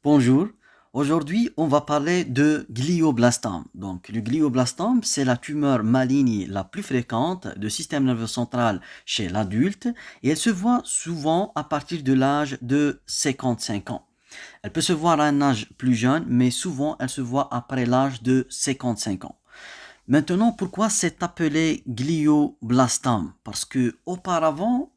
Bonjour, aujourd'hui on va parler de glioblastome. Donc le glioblastome, c'est la tumeur maligne la plus fréquente du système nerveux central chez l'adulte et elle se voit souvent à partir de l'âge de 55 ans. Elle peut se voir à un âge plus jeune, mais souvent elle se voit après l'âge de 55 ans. Maintenant, pourquoi c'est appelé glioblastome? Parce que auparavant,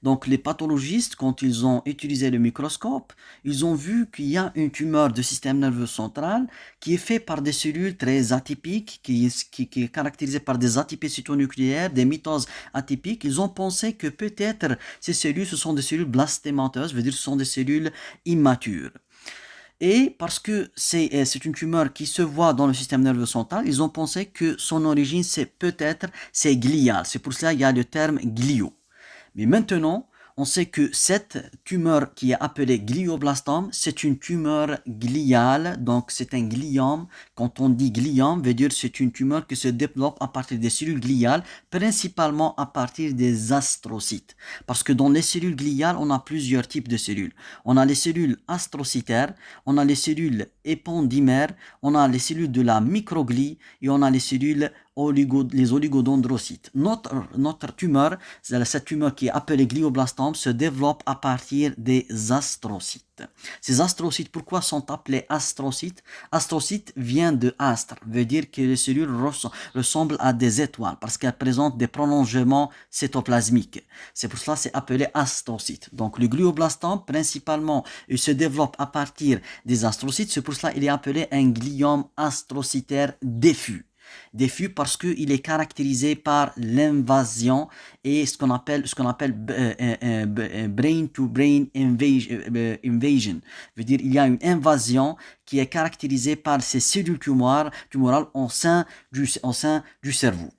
donc les pathologistes, quand ils ont utilisé le microscope, ils ont vu qu'il y a une tumeur du système nerveux central qui est faite par des cellules très atypiques, qui est caractérisée par des atypies cytonucléaires, des mitoses atypiques. Ils ont pensé que peut-être ces cellules, ce sont des cellules blastémateuses, veut dire ce sont des cellules immatures. Et parce que c'est une tumeur qui se voit dans le système nerveux central, ils ont pensé que son origine, c'est glial. C'est pour cela qu'il y a le terme glio. Mais maintenant, on sait que cette tumeur qui est appelée glioblastome, c'est une tumeur gliale, donc c'est un gliome. Quand on dit gliome, veut dire que c'est une tumeur qui se développe à partir des cellules gliales, principalement à partir des astrocytes. Parce que dans les cellules gliales, on a plusieurs types de cellules. On a les cellules astrocytaires, on a les cellules épandymères, on a les cellules de la microglie et on a les cellules les oligodendrocytes. Notre tumeur, cette tumeur qui est appelée glioblastome, se développe à partir des astrocytes. Ces astrocytes, pourquoi sont appelés astrocytes? Astrocyte vient de astre, veut dire que les cellules ressemblent à des étoiles parce qu'elles présentent des prolongements cytoplasmiques. C'est pour cela que c'est appelé astrocyte. Donc le glioblastome, principalement, il se développe à partir des astrocytes. C'est pour cela qu'il est appelé un gliome astrocytaire diffus. Diffus parce qu'il est caractérisé par l'invasion et ce qu'on appelle brain-to-brain invasion. Veut dire il y a une invasion qui est caractérisée par ces cellules tumorales au sein du cerveau.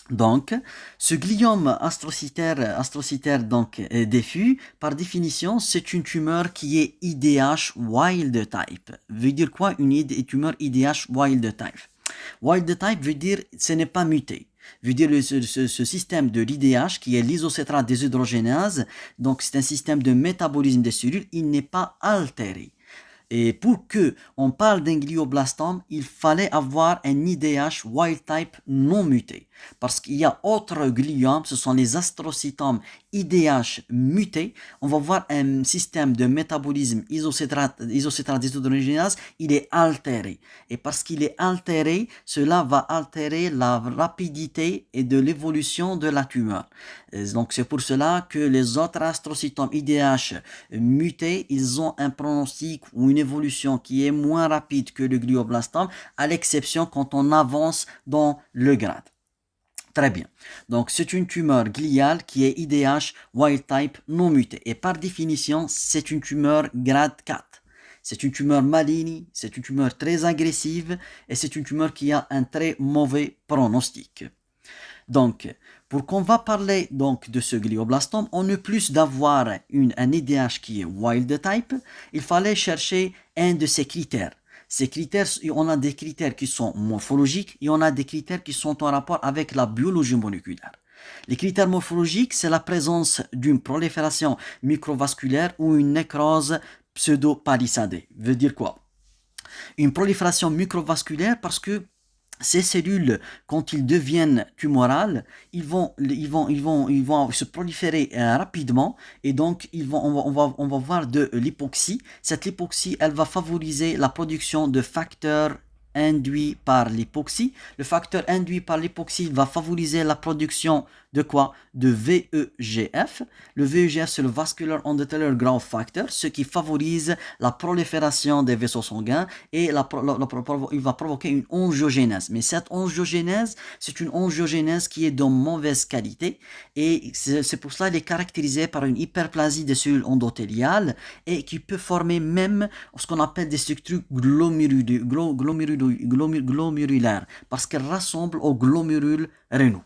Donc, ce gliome astrocytaire donc diffus, par définition, c'est une tumeur qui est IDH wild type. Veut dire quoi une tumeur IDH wild type? Wild type veut dire ce n'est pas muté. Veut dire ce système de l'IDH qui est l'isocétrate déshydrogénase, donc c'est un système de métabolisme des cellules, il n'est pas altéré. Et pour que on parle d'un glioblastome, il fallait avoir un IDH wild type non muté. Parce qu'il y a autres gliomes, ce sont les astrocytomes IDH mutés. On va voir un système de métabolisme isocétrate déshydrogénase, il est altéré. Et parce qu'il est altéré, cela va altérer la rapidité et de l'évolution de la tumeur. Et donc c'est pour cela que les autres astrocytomes IDH mutés, ils ont un pronostic ou une évolution qui est moins rapide que le glioblastome, à l'exception quand on avance dans le grade. Très bien. Donc, c'est une tumeur gliale qui est IDH wild type non mutée. Et par définition, c'est une tumeur grade 4. C'est une tumeur maligne, c'est une tumeur très agressive et c'est une tumeur qui a un très mauvais pronostic. Donc, pour qu'on va parler donc de ce glioblastome, en plus d'avoir un IDH qui est wild type, il fallait chercher un de ces critères. Ces critères, on a des critères qui sont morphologiques et on a des critères qui sont en rapport avec la biologie moléculaire. Les critères morphologiques, c'est la présence d'une prolifération microvasculaire ou une nécrose pseudo-palissadée. Veut dire quoi? Une prolifération microvasculaire parce que ces cellules, quand ils deviennent tumorales, ils vont se proliférer rapidement et donc on va voir de l'hypoxie. Cette hypoxie, elle va favoriser la production de facteurs induits par l'hypoxie. Le facteur induit par l'hypoxie va favoriser la production de quoi? De VEGF. Le VEGF, c'est le Vascular Endothelial Growth Factor, ce qui favorise la prolifération des vaisseaux sanguins et il va provoquer une angiogénèse. Mais cette angiogénèse, c'est une angiogénèse qui est de mauvaise qualité et c'est pour cela qu'elle est caractérisée par une hyperplasie des cellules endothéliales et qui peut former même ce qu'on appelle des structures glomérulaires parce qu'elles ressemblent aux glomérules rénaux.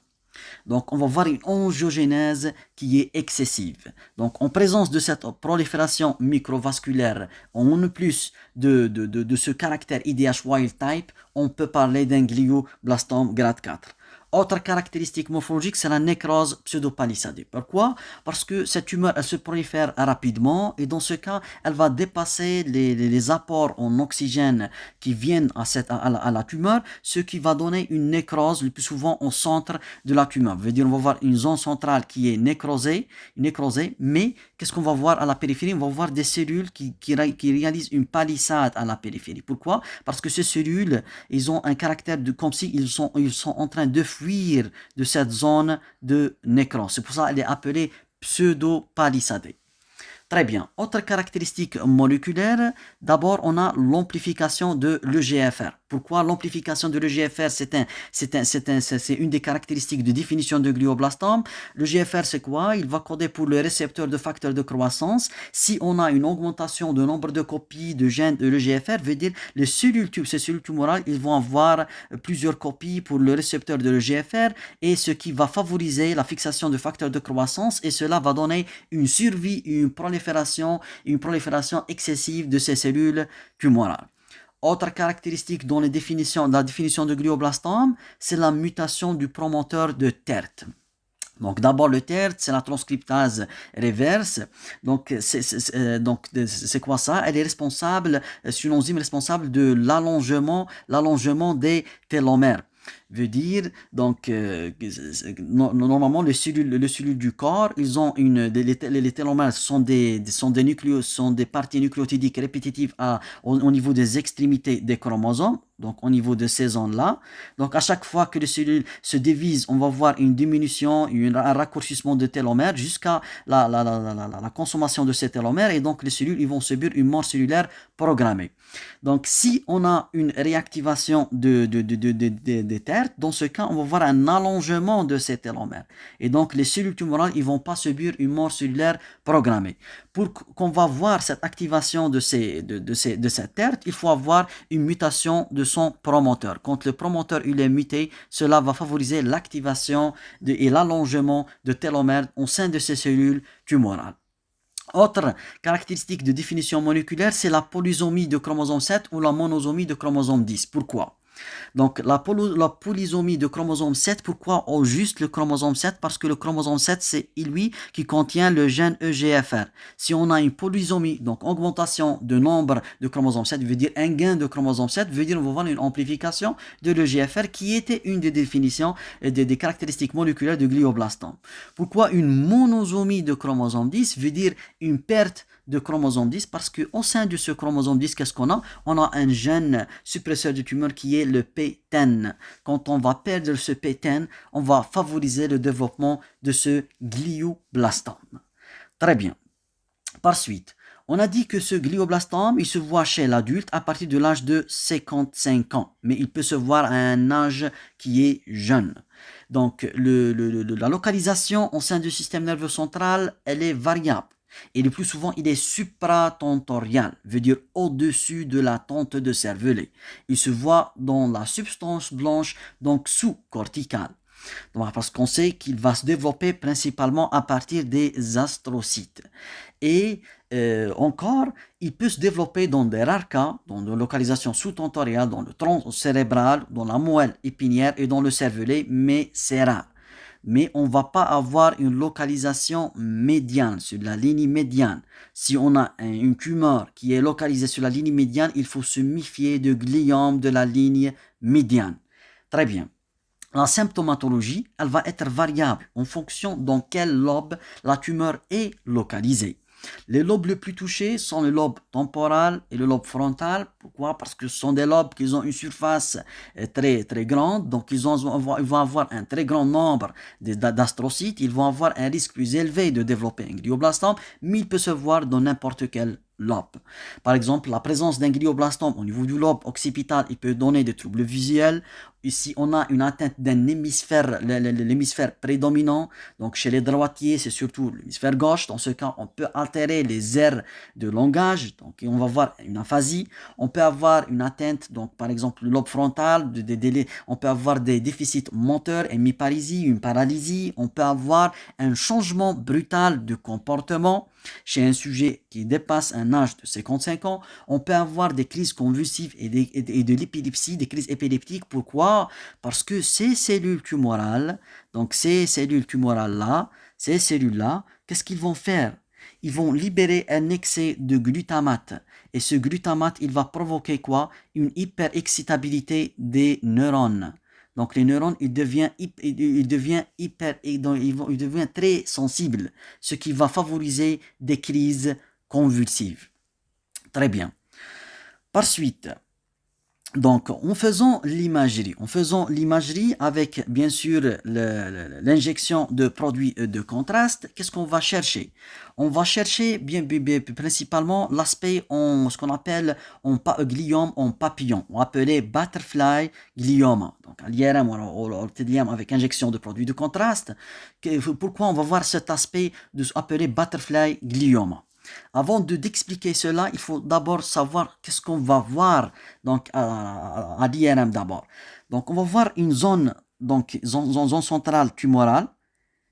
Donc, on va voir une angiogénèse qui est excessive. Donc, en présence de cette prolifération microvasculaire, en plus de ce caractère IDH wild type, on peut parler d'un glioblastome grade 4. Autre caractéristique morphologique, c'est la nécrose pseudopalissadée. Pourquoi? Parce que cette tumeur, elle se prolifère rapidement et dans ce cas, elle va dépasser les apports en oxygène qui viennent à la tumeur, ce qui va donner une nécrose le plus souvent au centre de la tumeur. Ça veut dire on va voir une zone centrale qui est nécrosée, mais qu'est-ce qu'on va voir à la périphérie? On va voir des cellules qui réalisent une palissade à la périphérie. Pourquoi? Parce que ces cellules, ils ont un caractère de comme si ils sont en train de fuir de cette zone de nécrose. C'est pour ça qu'elle est appelée pseudo-palissadée. Très bien. Autre caractéristique moléculaire, d'abord on a l'amplification de l'EGFR. Pourquoi l'amplification de l'EGFR? C'est une des caractéristiques de définition de glioblastome. L'EGFR c'est quoi? Il va coder pour le récepteur de facteur de croissance. Si on a une augmentation de nombre de copies de gènes de l'EGFR, veut dire ces cellules tumorales, ils vont avoir plusieurs copies pour le récepteur de l'EGFR et ce qui va favoriser la fixation de facteurs de croissance et cela va donner une survie, une prolifération excessive de ces cellules tumorales. Autre caractéristique dans la définition de glioblastome, c'est la mutation du promoteur de TERT. Donc d'abord le TERT, c'est la transcriptase reverse. Donc c'est quoi ça? Elle est responsable, c'est une enzyme responsable de l'allongement des télomères. Veut dire donc normalement les cellules du corps, ils ont les télomères sont des parties nucléotidiques répétitives au niveau des extrémités des chromosomes, donc au niveau de ces zones-là. Donc à chaque fois que les cellules se divisent, on va voir une diminution, un raccourcissement de télomères jusqu'à la consommation de ces télomères et donc les cellules ils vont subir une mort cellulaire programmée. Donc si on a une réactivation des TERT, dans ce cas on va voir un allongement de ces télomères et donc les cellules tumorales ils vont pas subir une mort cellulaire programmée. Pour qu'on va voir cette activation de cette TERT, il faut avoir une mutation de son promoteur. Quand le promoteur il est muté, cela va favoriser l'activation et l'allongement de télomères au sein de ces cellules tumorales. Autre caractéristique de définition moléculaire, c'est la polysomie de chromosome 7 ou la monosomie de chromosome 10. Pourquoi? Donc la polysomie de chromosome 7, pourquoi juste le chromosome 7? Parce que le chromosome 7, c'est lui qui contient le gène EGFR. Si on a une polysomie, donc augmentation de nombre de chromosomes 7, veut dire un gain de chromosome 7, veut dire on va voir une amplification de l'EGFR qui était une des définitions des caractéristiques moléculaires de glioblastome. Pourquoi une monosomie de chromosome 10 veut dire une perte de chromosome 10 parce qu'au sein de ce chromosome 10, qu'est-ce qu'on a? On a un gène suppresseur de tumeur qui est le P10. Quand on va perdre ce P10, on va favoriser le développement de ce glioblastome. Très bien. Par suite, on a dit que ce glioblastome, il se voit chez l'adulte à partir de l'âge de 55 ans, mais il peut se voir à un âge qui est jeune. Donc, la localisation au sein du système nerveux central, elle est variable. Et le plus souvent, il est supratentorial, veut dire au-dessus de la tente de cervelet. Il se voit dans la substance blanche, donc sous-corticale. Donc, parce qu'on sait qu'il va se développer principalement à partir des astrocytes. Et encore, il peut se développer dans des rares cas, dans la localisation sous-tentoriale, dans le tronc cérébral, dans la moelle épinière et dans le cervelet, mais c'est rare. Mais on ne va pas avoir une localisation médiane, sur la ligne médiane. Si on a une tumeur qui est localisée sur la ligne médiane, il faut se méfier de gliome de la ligne médiane. Très bien. La symptomatologie, elle va être variable en fonction dans quel lobe la tumeur est localisée. Les lobes les plus touchés sont le lobe temporal et le lobe frontal. Pourquoi? Parce que ce sont des lobes qui ont une surface très, très grande. Donc, ils vont avoir un très grand nombre d'astrocytes. Ils vont avoir un risque plus élevé de développer un glioblastome, mais il peut se voir dans n'importe quel lobe. Par exemple, la présence d'un glioblastome au niveau du lobe occipital, il peut donner des troubles visuels. Ici, on a une atteinte d'un hémisphère, l'hémisphère prédominant. Donc, chez les droitiers, c'est surtout l'hémisphère gauche. Dans ce cas, on peut altérer les aires de langage. Donc, on va voir une aphasie. On peut avoir une atteinte, donc, par exemple, le lobe frontal. On peut avoir des déficits moteurs, hémiparésie, une paralysie. On peut avoir un changement brutal de comportement. Chez un sujet qui dépasse un âge de 55 ans, on peut avoir des crises convulsives et de l'épilepsie, des crises épileptiques. Pourquoi? Pourquoi? Parce que ces cellules tumorales, donc ces cellules tumorales-là, ces cellules-là, qu'est-ce qu'ils vont faire? Ils vont libérer un excès de glutamate. Et ce glutamate, il va provoquer quoi? Une hyperexcitabilité des neurones. Donc les neurones, ils deviennent très sensibles, ce qui va favoriser des crises convulsives. Très bien. Par suite, donc, en faisant l'imagerie avec, bien sûr, l'injection de produits de contraste, qu'est-ce qu'on va chercher? On va chercher principalement l'aspect ce qu'on appelle gliome en papillon, on appelait butterfly glioma. Donc, avec injection de produits de contraste. Pourquoi on va voir cet aspect appelé butterfly glioma? Avant d'expliquer cela, il faut d'abord savoir qu'est-ce qu'on va voir donc à l'IRM d'abord. Donc on va voir une zone centrale tumorale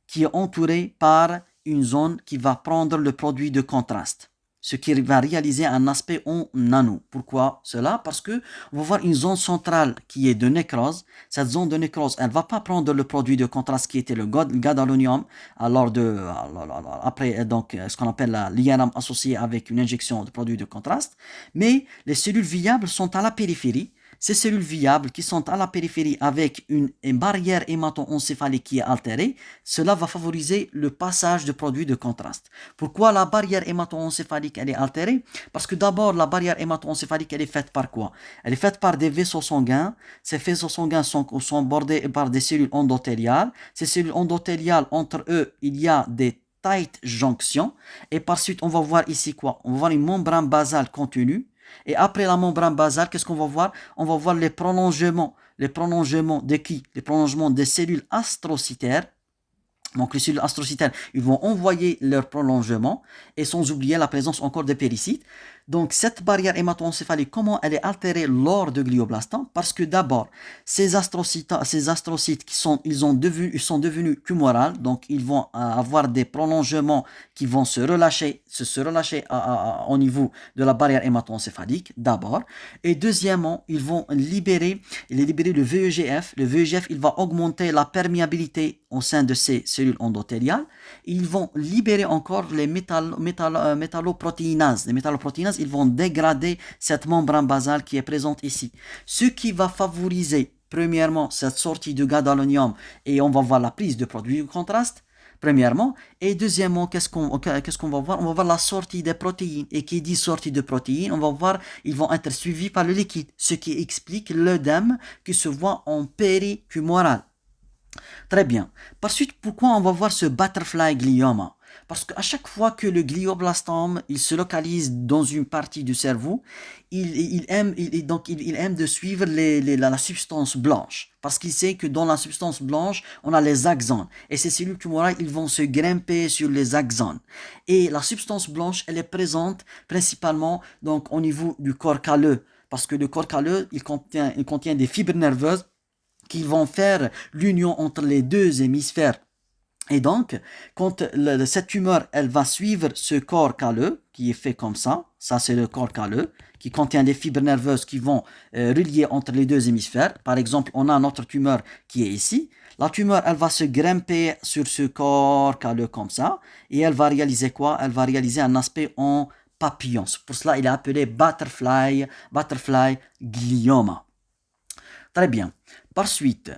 qui est entourée par une zone qui va prendre le produit de contraste, ce qui va réaliser un aspect en nano. Pourquoi cela? Parce que on va voir une zone centrale qui est de nécrose. Cette zone de nécrose, elle ne va pas prendre le produit de contraste qui était le gadolinium, après donc ce qu'on appelle l'IRM associé avec une injection de produit de contraste. Mais les cellules viables sont à la périphérie. Ces cellules viables qui sont à la périphérie avec une barrière hémato-encéphalique qui est altérée, cela va favoriser le passage de produits de contraste. Pourquoi la barrière hémato-encéphalique elle est altérée? Parce que d'abord, la barrière hémato-encéphalique elle est faite par quoi? Elle est faite par des vaisseaux sanguins. Ces vaisseaux sanguins sont bordés par des cellules endothéliales. Ces cellules endothéliales, entre eux, il y a des tight junctions. Et par suite, on va voir ici quoi? On va voir une membrane basale contenue. Et après la membrane basale, qu'est-ce qu'on va voir? On va voir les prolongements. Les prolongements de qui? Les prolongements des cellules astrocytaires. Donc les cellules astrocytaires, ils vont envoyer leur prolongement et sans oublier la présence encore des péricytes. Donc cette barrière hémato-encéphalique, comment elle est altérée lors de glioblastome? Parce que d'abord, ces astrocytes ils sont devenus tumorales, donc ils vont avoir des prolongements qui vont se relâcher au niveau de la barrière hémato-encéphalique d'abord. Et deuxièmement, ils vont libérer le VEGF. Le VEGF, il va augmenter la perméabilité au sein de ces cellules endothéliales. Ils vont libérer encore les métalloprotéinases. Les métalloprotéinases, ils vont dégrader cette membrane basale qui est présente ici. Ce qui va favoriser, premièrement, cette sortie de gadolinium et on va voir la prise de produits de contraste. Premièrement, et deuxièmement, qu'est-ce qu'on va voir? On va voir la sortie des protéines. Et qui dit sortie de protéines, on va voir, ils vont être suivis par le liquide, ce qui explique l'œdème qui se voit en péritumoral. Très bien. Par suite, pourquoi on va voir ce butterfly glioma? Parce qu'à chaque fois que le glioblastome il se localise dans une partie du cerveau, il aime de suivre la substance blanche. Parce qu'il sait que dans la substance blanche, on a les axones. Et ces cellules tumorales, ils vont se grimper sur les axones. Et la substance blanche, elle est présente principalement donc, au niveau du corps calleux. Parce que le corps calleux, il contient des fibres nerveuses qui vont faire l'union entre les deux hémisphères. Et donc, quand cette tumeur, elle va suivre ce corps calleux, qui est fait comme ça c'est le corps calleux, qui contient des fibres nerveuses qui vont relier entre les deux hémisphères. Par exemple, on a notre tumeur qui est ici. La tumeur, elle va se grimper sur ce corps calleux comme ça, et elle va réaliser quoi? Elle va réaliser un aspect en papillon. Pour cela, il est appelé butterfly glioma. Très bien. Par suite,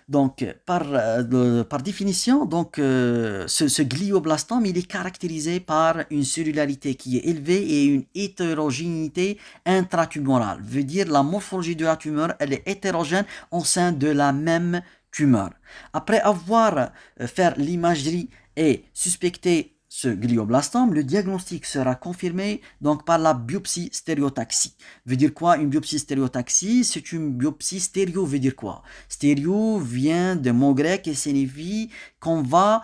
donc par définition, donc ce glioblastome, il est caractérisé par une cellularité qui est élevée et une hétérogénéité intratumorale. Veut dire la morphologie de la tumeur, elle est hétérogène au sein de la même tumeur. Après avoir fait l'imagerie et suspecté ce glioblastome, le diagnostic sera confirmé donc par la biopsie stéréotaxie. Veut dire quoi une biopsie stéréotaxie? C'est une biopsie stéréo, veut dire quoi? Stéréo vient de mot grec et signifie on va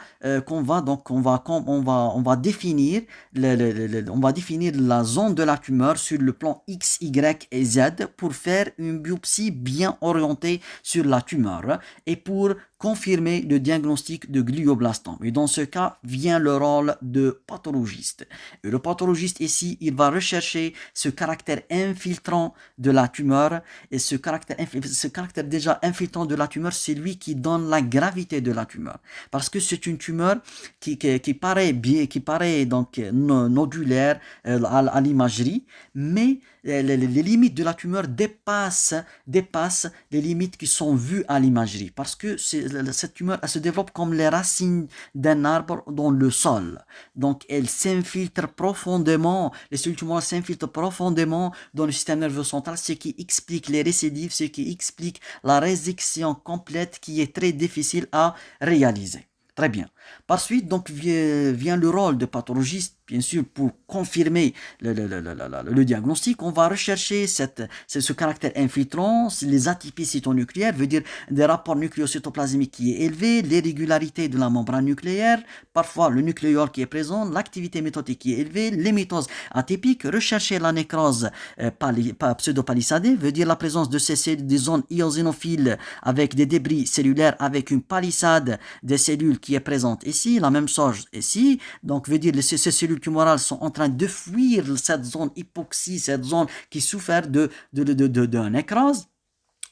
définir on va définir la zone de la tumeur sur le plan X, Y et Z pour faire une biopsie bien orientée sur la tumeur et pour confirmer le diagnostic de glioblastome. Et dans ce cas, vient le rôle de pathologiste. Et le pathologiste ici, il va rechercher ce caractère infiltrant de la tumeur. Et ce caractère déjà infiltrant de la tumeur, c'est lui qui donne la gravité de la tumeur. Parce que c'est une tumeur qui paraît donc nodulaire à l'imagerie, mais les limites de la tumeur dépassent les limites qui sont vues à l'imagerie. Parce que cette tumeur, elle se développe comme les racines d'un arbre dans le sol. Donc, elle s'infiltre profondément, les cellules tumorales s'infiltrent profondément dans le système nerveux central, ce qui explique les récidives, ce qui explique la résection complète qui est très difficile à réaliser. Très bien. Par suite, donc, vient le rôle de pathologiste, bien sûr, pour confirmer le diagnostic. On va rechercher ce caractère infiltrant, les atypies cytonucléaires, veut dire des rapports nucléocytoplasmiques qui est élevé, l'irrégularité de la membrane nucléaire, parfois le nucléole qui est présent, l'activité mitotique qui est élevée, les mitoses atypiques, rechercher la nécrose pseudo-palissadée, veut dire la présence de des zones eosinophiles avec des débris cellulaires, avec une palissade des cellules qui est présente ici, la même chose ici, donc veut dire ces cellules tumorales sont en train de fuir cette zone hypoxie, cette zone qui souffre de nécrose.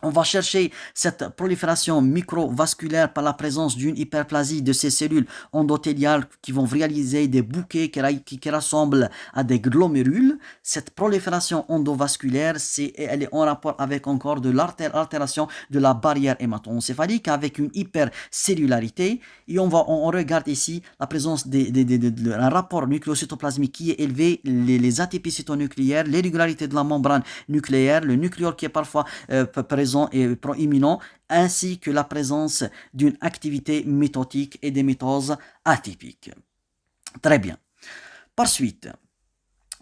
On va chercher cette prolifération microvasculaire par la présence d'une hyperplasie de ces cellules endothéliales qui vont réaliser des bouquets qui rassemblent à des glomérules. Cette prolifération endovasculaire, elle est en rapport avec encore de l'altération de la barrière hémato-encéphalique avec une hypercellularité. Et on regarde ici la présence d'un rapport nucléocytoplasmique qui est élevé, les atypies cytonucléaires, l'irrégularité de la membrane nucléaire, le nucléole qui est parfois présent et proéminent, ainsi que la présence d'une activité mitotique et des mitoses atypiques. Très bien. Par suite,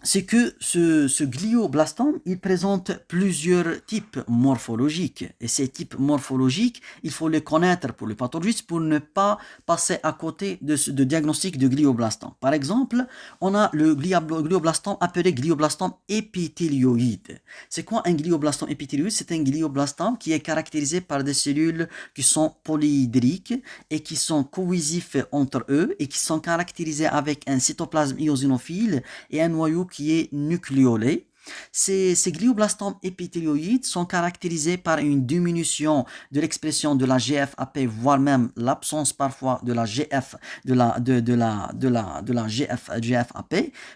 c'est que ce glioblastome, il présente plusieurs types morphologiques. Et ces types morphologiques, il faut les connaître pour le pathologiste pour ne pas passer à côté de diagnostic de glioblastome. Par exemple, on a le glioblastome appelé glioblastome épithélioïde. C'est quoi un glioblastome épithélioïde? C'est un glioblastome qui est caractérisé par des cellules qui sont polyhydriques et qui sont cohésifs entre eux et qui sont caractérisés avec un cytoplasme eosinophile et un noyau qui est nucléolé. Ces glioblastomes épithélioïdes sont caractérisés par une diminution de l'expression de la GFAP, voire même l'absence parfois de la GFAP,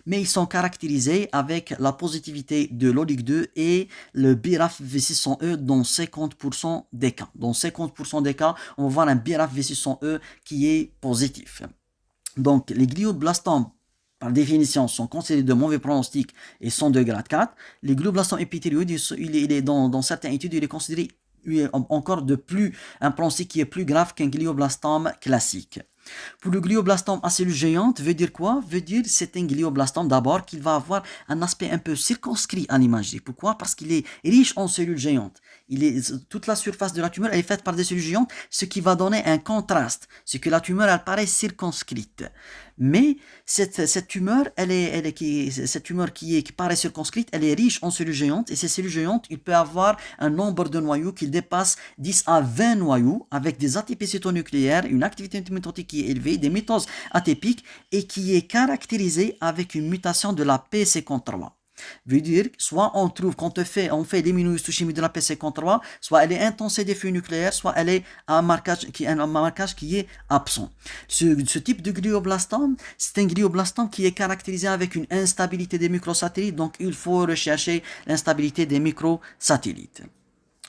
mais ils sont caractérisés avec la positivité de l'OLIG2 et le BRAF V600E dans 50% des cas. Dans 50% des cas, on va voir un BRAF V600E qui est positif. Donc, les glioblastomes par définition, sont considérés de mauvais pronostic et sont de grade 4. Les glioblastomes épithélioïdes, il est dans certaines études, il est considéré encore un pronostic qui est plus grave qu'un glioblastome classique. Pour le glioblastome à cellules géantes, veut dire quoi? Veut dire c'est un glioblastome d'abord qu'il va avoir un aspect un peu circonscrit à l'imagerie. Pourquoi? Parce qu'il est riche en cellules géantes. Toute la surface de la tumeur elle est faite par des cellules géantes, ce qui va donner un contraste. C'est que la tumeur elle paraît circonscrite. Mais cette tumeur, cette tumeur qui paraît circonscrite, elle est riche en cellules géantes et ces cellules géantes, il peut avoir un nombre de noyaux qui dépasse 10 à 20 noyaux avec des atypies cytonucléaires, une activité mitotique qui est élevée, des mitoses atypiques et qui est caractérisée avec une mutation de la PC53. Veut dire, soit on trouve, quand on fait l'immunohistochimie de la PC53, soit elle est intensée des flux nucléaires, soit elle est un marquage qui est absent. Ce type de glioblastome, c'est un glioblastome qui est caractérisé avec une instabilité des microsatellites, donc il faut rechercher l'instabilité des microsatellites.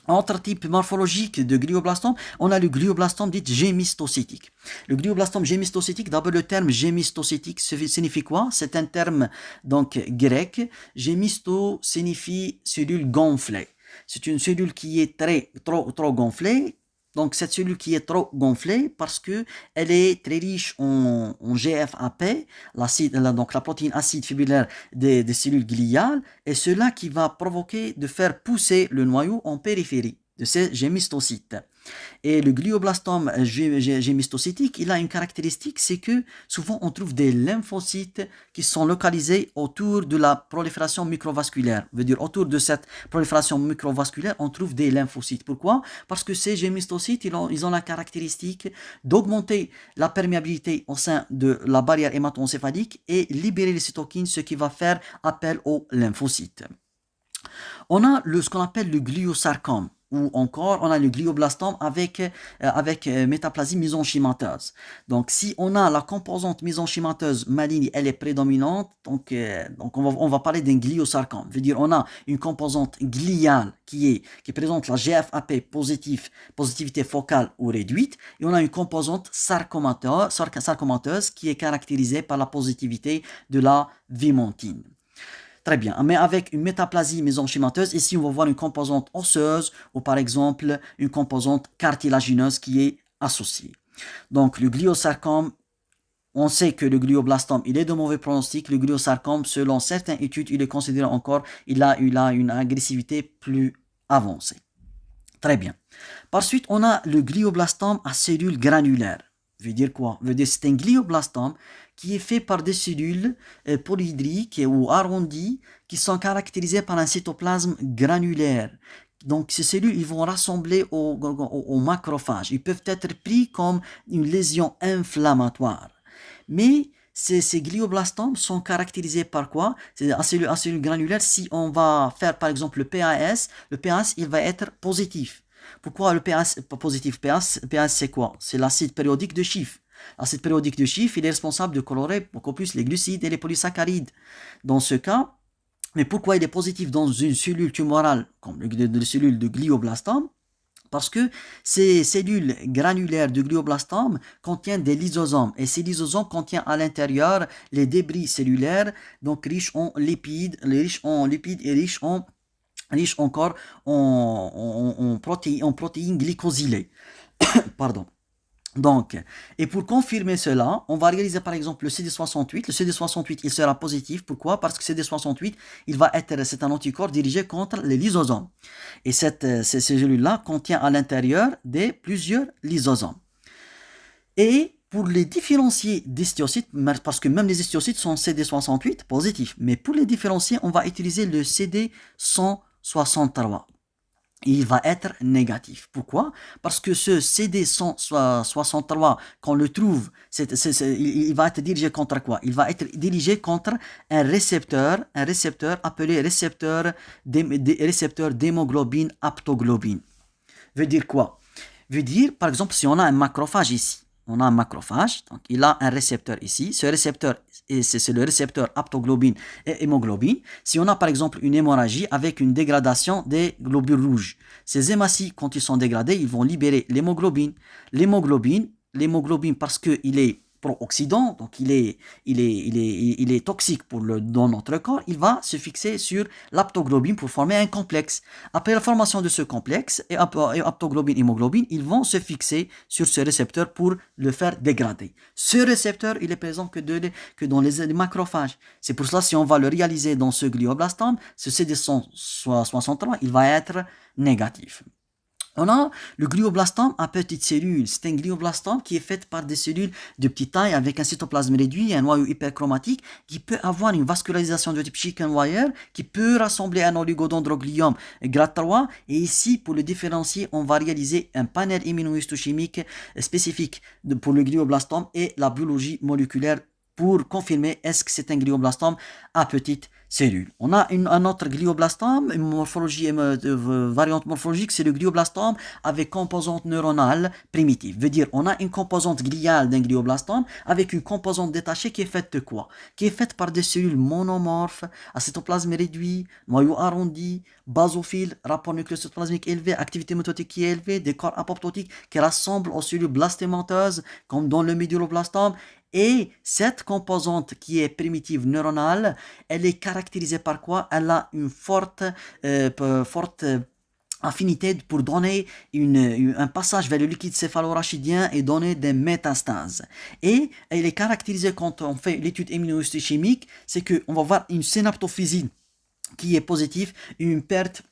Autre type morphologique de glioblastome, on a le glioblastome dit gémistocytique. Le glioblastome gémistocytique, d'abord le terme gémistocytique signifie quoi? C'est un terme donc grec. Gémisto signifie cellule gonflée. C'est une cellule qui est trop gonflée. Donc cette cellule qui est trop gonflée parce que elle est très riche en GFAP, donc la protéine acide fibrillaire des cellules gliales, et cela qui va provoquer de faire pousser le noyau en périphérie de ces gémistocytes. Et le glioblastome gémistocytique, il a une caractéristique, c'est que souvent on trouve des lymphocytes qui sont localisés autour de la prolifération microvasculaire. Veut dire autour de cette prolifération microvasculaire, on trouve des lymphocytes. Pourquoi? Parce que ces gémistocytes, ils ont la caractéristique d'augmenter la perméabilité au sein de la barrière hémato-encéphalique et libérer les cytokines, ce qui va faire appel aux lymphocytes. On a ce qu'on appelle le gliosarcome, ou encore on a le glioblastome avec métaplasie mésenchymateuse. Donc si on a la composante mésenchymateuse maligne, elle est prédominante, donc on va parler d'un gliosarcome. Veut dire on a une composante gliale qui présente la GFAP positivité focale ou réduite, et on a une composante sarcomateuse qui est caractérisée par la positivité de la vimentine. Très bien, mais avec une métaplasie mésenchymateuse, ici on va voir une composante osseuse ou par exemple une composante cartilagineuse qui est associée. Donc le gliosarcome, on sait que le glioblastome, il est de mauvais pronostic. Le gliosarcome, selon certaines études, il est considéré encore, il a une agressivité plus avancée. Très bien. Par suite, on a le glioblastome à cellules granulaires. Veut dire quoi? Veut dire c'est un glioblastome qui est fait par des cellules polyhydriques ou arrondies qui sont caractérisées par un cytoplasme granulaire. Donc ces cellules, ils vont rassembler au macrophage. Ils peuvent être pris comme une lésion inflammatoire. Mais ces glioblastomes sont caractérisés par quoi? C'est à cellules granulaires. Si on va faire par exemple le PAS, il va être positif. Pourquoi le PAS pas positif? PAS c'est quoi? C'est l'acide périodique de Schiff. L'acide périodique de Schiff, il est responsable de colorer beaucoup plus les glucides et les polysaccharides. Dans ce cas, mais pourquoi il est positif dans une cellule tumorale, comme les cellules de glioblastome? Parce que ces cellules granulaires de glioblastome contiennent des lysosomes. Et ces lysosomes contiennent à l'intérieur les débris cellulaires, donc riches en lipides, et riches encore en protéines glycosylées. Pardon. Donc, et pour confirmer cela, on va réaliser par exemple le CD68. Le CD68, il sera positif. Pourquoi? Parce que CD68, c'est un anticorps dirigé contre les lysosomes. Et ces cellules-là contiennent à l'intérieur plusieurs lysosomes. Et pour les différencier d'histiocytes, parce que même les histiocytes sont CD68 positifs, mais pour les différencier, on va utiliser le CD163. Il va être négatif. Pourquoi? Parce que ce CD163, qu'on le trouve, il va être dirigé contre quoi? Il va être dirigé contre un récepteur appelé récepteur d'hémoglobine aptoglobine. Veut dire quoi? Veut dire, par exemple, si on a un macrophage ici, on a un macrophage, donc il a un récepteur ici. Ce récepteur, c'est le récepteur aptoglobine et hémoglobine. Si on a par exemple une hémorragie avec une dégradation des globules rouges, ces hématies, quand ils sont dégradés, ils vont libérer l'hémoglobine. L'hémoglobine parce qu'il est pro-oxydant, donc il est toxique dans notre corps, il va se fixer sur l'aptoglobine pour former un complexe. Après la formation de ce complexe, aptoglobine, hémoglobine, ils vont se fixer sur ce récepteur pour le faire dégrader. Ce récepteur, il est présent que dans les macrophages. C'est pour cela, si on va le réaliser dans ce glioblastome, ce CD163, il va être négatif. On a le glioblastome à petites cellules. C'est un glioblastome qui est fait par des cellules de petite taille avec un cytoplasme réduit et un noyau hyperchromatique qui peut avoir une vascularisation de type chicken wire, qui peut rassembler un oligodendrogliome grade 3. Et ici, pour le différencier, on va réaliser un panel immunohistochimique spécifique pour le glioblastome et la biologie moléculaire pour confirmer est-ce que c'est un glioblastome à petite cellule. On a un autre glioblastome, une variante morphologique, c'est le glioblastome avec composante neuronale primitive. Veut dire, on a une composante gliale d'un glioblastome avec une composante détachée qui est faite de quoi? Qui est faite par des cellules monomorphes, à cytoplasme réduit, noyau arrondi, basophiles, rapport nucléocytoplasmique élevé, activité mitotique qui est élevée, des corps apoptotiques qui rassemblent aux cellules blastémateuses, comme dans le méduloblastome. Et cette composante qui est primitive neuronale, elle est caractérisée par quoi? Elle a une forte affinité pour donner un passage vers le liquide céphalorachidien et donner des métastases. Et elle est caractérisée quand on fait l'étude immunohistochimique, c'est qu'on va voir une synaptophysie qui est positive, une perte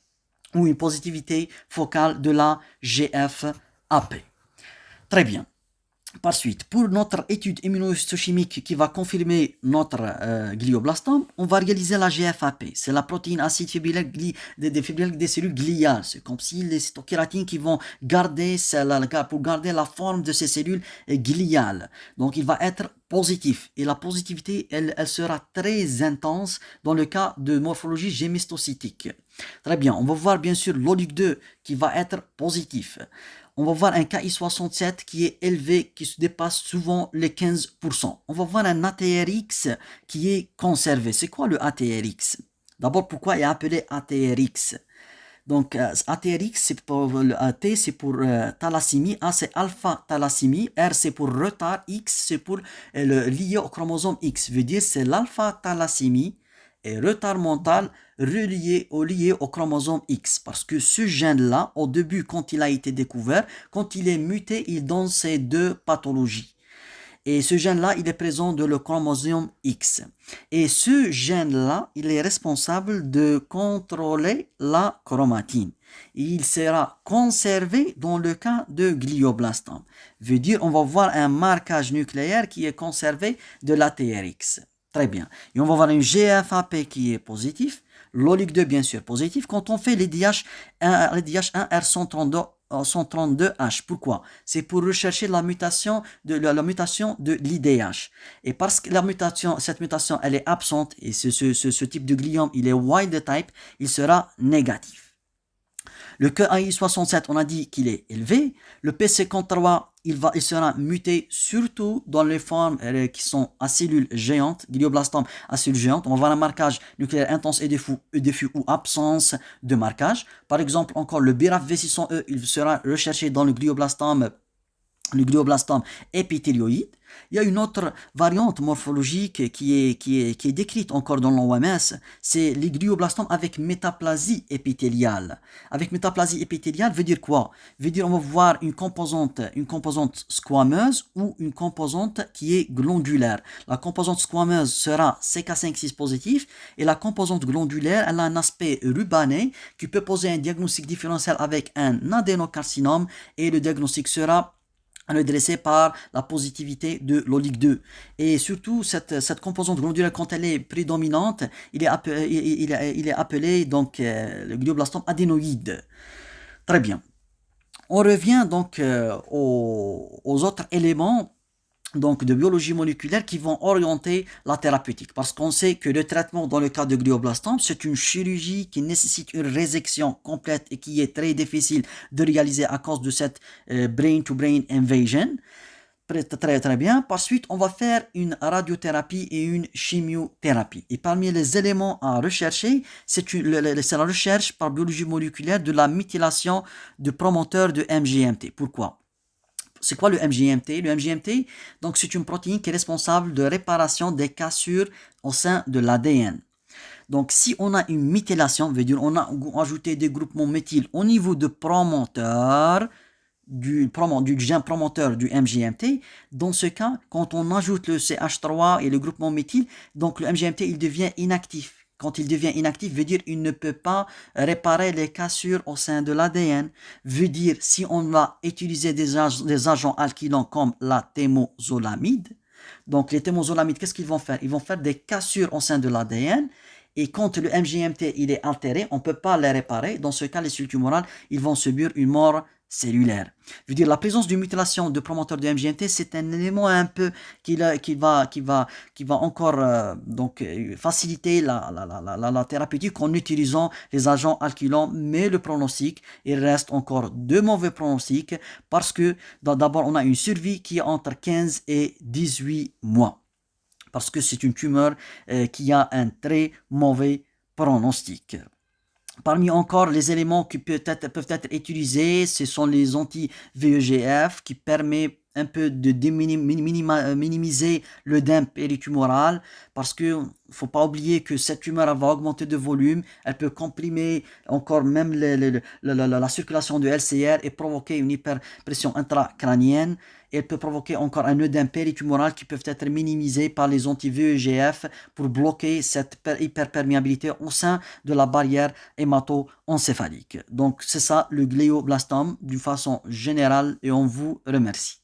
ou une positivité focale de la GFAP. AP. Très bien. Par suite, pour notre étude immunohistochimique qui va confirmer notre glioblastome, on va réaliser la GFAP. C'est la protéine acide fibrillaire des cellules gliales. C'est comme si les cytokératines qui vont garder pour garder la forme de ces cellules gliales. Donc, il va être positif. Et la positivité, elle sera très intense dans le cas de morphologie gémistocytique. Très bien. On va voir bien sûr l'OLIG2 qui va être positif. On va voir un KI67 qui est élevé, qui se dépasse souvent les 15%. On va voir un ATRX qui est conservé. C'est quoi le ATRX? D'abord, pourquoi il est appelé ATRX? Donc, ATRX, c'est pour le T, c'est pour thalassémie. A, c'est alpha-thalassémie. R, c'est pour retard. X, c'est pour lié au chromosome X. Veut dire c'est l'alpha-thalassémie et retard mental lié au chromosome X. Parce que ce gène-là, au début, quand il a été découvert, quand il est muté, il donne ces deux pathologies. Et ce gène-là, il est présent dans le chromosome X. Et ce gène-là, il est responsable de contrôler la chromatine. Il sera conservé dans le cas de glioblastome. Veut dire, on va voir un marquage nucléaire qui est conservé de l'ATRX. Très bien. Et on va voir une GFAP qui est positif. L'OLIG2, bien sûr, positif. Quand on fait les DH1R132H. Pourquoi? C'est pour rechercher la mutation de l'IDH. Et parce que cette mutation, elle est absente, et ce type de gliome, il est wild type, il sera négatif. Le KI67, on a dit qu'il est élevé. Le P53, il sera muté surtout dans les formes qui sont à cellules géantes, glioblastome à cellules géantes. On va voir un marquage nucléaire intense et diffus ou absence de marquage. Par exemple, encore le BRAF V600E, il sera recherché dans le glioblastome épithélioïde. Il y a une autre variante morphologique qui est décrite encore dans l'OMS, c'est les glioblastomes avec métaplasie épithéliale. Avec métaplasie épithéliale veut dire quoi? Veut dire on va voir une composante squameuse ou une composante qui est glandulaire. La composante squameuse sera CK5-6 positif et la composante glandulaire, elle a un aspect rubané qui peut poser un diagnostic différentiel avec un adénocarcinome et le diagnostic sera redressé par la positivité de l'OLIG2. Et surtout, cette composante glandulaire, quand elle est prédominante, il est appelé donc, le glioblastome adénoïde. Très bien. On revient donc aux autres éléments donc de biologie moléculaire qui vont orienter la thérapeutique. Parce qu'on sait que le traitement dans le cas de glioblastome, c'est une chirurgie qui nécessite une résection complète et qui est très difficile de réaliser à cause de cette brain-to-brain invasion. Très bien. Par suite, on va faire une radiothérapie et une chimiothérapie. Et parmi les éléments à rechercher, c'est la recherche par biologie moléculaire de la méthylation de promoteurs de MGMT. Pourquoi? C'est quoi le MGMT? Le MGMT, donc, c'est une protéine qui est responsable de réparation des cassures au sein de l'ADN. Donc, si on a une méthylation, veut dire on a ajouté des groupements méthyl au niveau de promoteur, du gène promoteur du MGMT, dans ce cas, quand on ajoute le CH3 et le groupement méthyl, donc le MGMT, il devient inactif. Quand il devient inactif, veut dire qu'il ne peut pas réparer les cassures au sein de l'ADN. Veut dire, si on va utiliser des agents alkylants comme la thémozolamide, donc les thémozolamides, qu'est-ce qu'ils vont faire? Ils vont faire des cassures au sein de l'ADN. Et quand le MGMT il est altéré, on ne peut pas les réparer. Dans ce cas, les cellules tumorales, ils vont subir une mort cellulaire. Je veux dire, la présence d'une mutilation de promoteur de MGMT, c'est un élément un peu qui va encore faciliter la thérapeutique en utilisant les agents alkylants, mais le pronostic, il reste encore de mauvais pronostics parce que d'abord, on a une survie qui est entre 15 et 18 mois. Parce que c'est une tumeur qui a un très mauvais pronostic. Parmi encore les éléments qui peuvent être utilisés, ce sont les anti-VEGF qui permettent un peu de minimiser l'œdème péritumoral parce que faut pas oublier que cette tumeur elle va augmenter de volume, elle peut comprimer encore même la circulation de LCR et provoquer une hyperpression intracrânienne. Et elle peut provoquer encore un œdème péritumoral qui peut être minimisé par les anti-VEGF pour bloquer cette hyperperméabilité au sein de la barrière hémato-encéphalique. Donc c'est ça le glioblastome d'une façon générale et on vous remercie.